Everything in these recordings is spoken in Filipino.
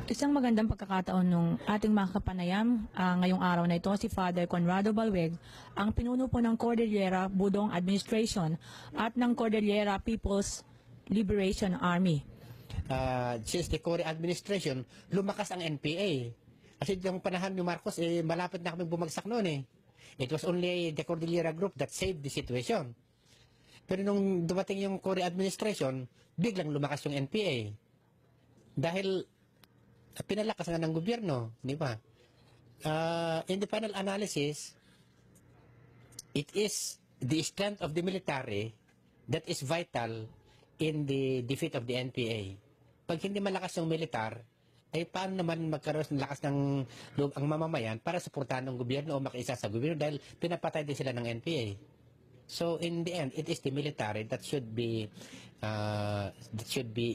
Isang magandang pagkakataon nung ating mga kapanayam ngayong araw na ito si Father Conrado Balweg, ang pinuno po ng Cordillera Budong Administration at ng Cordillera People's Liberation Army. Since the Cory administration, lumakas ang NPA. Kasi yung panahon ni Marcos, malapit na kami bumagsak noon eh. It was only the Cordillera Group that saved the situation. Pero nung dumating yung Cory administration, biglang lumakas yung NPA. Dahil pinalakas nga ng gobyerno, di ba? In the final analysis, it is the strength of the military that is vital in the defeat of the NPA. Pag hindi malakas yung militar, ay paano naman magkaroon ng lakas ng loob ang mamamayan para suportahan ng gobyerno o makiisa sa gobyerno dahil pinapatay din sila ng NPA. So in the end, it is the military that should be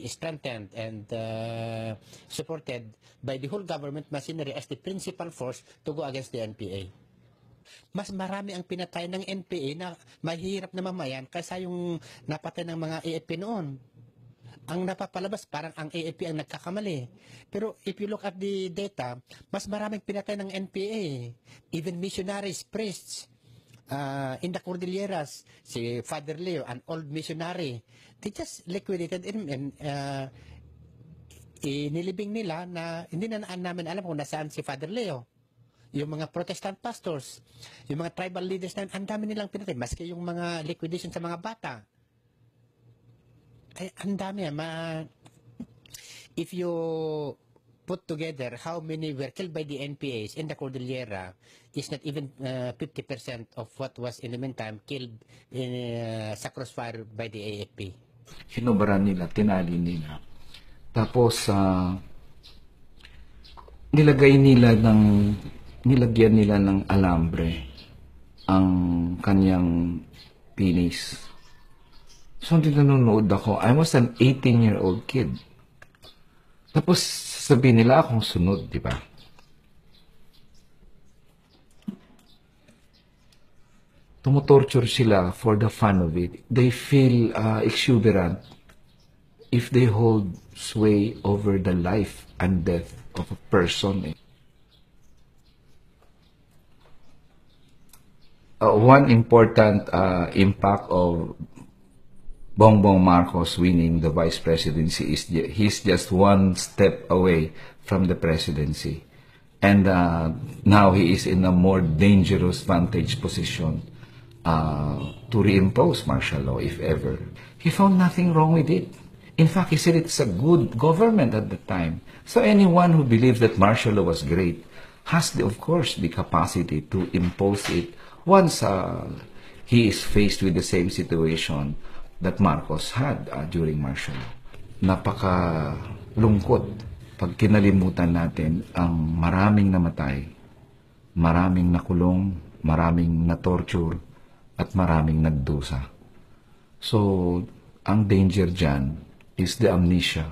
strengthened and supported by the whole government machinery as the principal force to go against the NPA. Mas marami ang pinatay ng NPA na mahirap na mamayan kaysa yung napatay ng mga AFP noon. Ang napapalabas parang ang AFP ang nagkakamali. Pero if you look at the data, mas maraming pinatay ng NPA. Even missionaries, priests, in the Cordilleras, si Father Leo, an old missionary, they just liquidated him and inilibing nila na hindi na namin alam kung nasaan si Father Leo. Yung mga Protestant pastors, yung mga tribal leaders na ang dami nilang pinatay, maski yung mga liquidation sa mga bata. Ay, ang dami. If you put together how many were killed by the NPAs in the Cordillera, is not even 50% of what was in the meantime killed in sa crossfire by the AFP. Hinubaran nila, tinali nila. Tapos, nilagyan nila ng alambre ang kanyang penis. So, nanonood ako. I was an 18-year-old kid. Tapos, sabihin nila akong sunod, di ba? Tumutorture sila for the fun of it. They feel exuberant if they hold sway over the life and death of a person. One important impact of Bongbong Marcos winning the vice presidency is he's just one step away from the presidency. And now he is in a more dangerous vantage position to reimpose martial law, if ever. He found nothing wrong with it. In fact, he said it's a good government at the time. So anyone who believes that martial law was great has, of course, the capacity to impose it once he is faced with the same situation that Marcos had during martial law. Napakalungkot pag kinalimutan natin ang maraming namatay, maraming nakulong, maraming na-torture, at maraming nagdusa. So, ang danger dyan is the amnesia.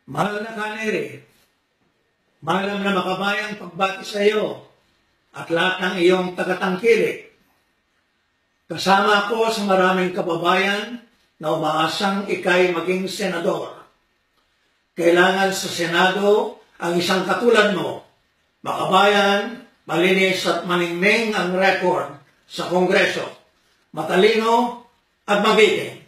Mahal na kanere, mahal na makabayang pagbati sa iyo at lahat ng iyong tagatangkilik. Kasama ako sa maraming kababayan na umaasang ikay maging senador. Kailangan sa Senado ang isang katulad mo, makabayan, malinis at maningning ang record sa Kongreso, matalino at mabitin.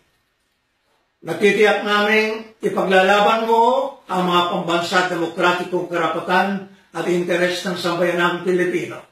Nagtitiyak namin ipaglalaban mo ang mga pambansa at demokratikong karapatan at interes ng sambayanang Pilipino.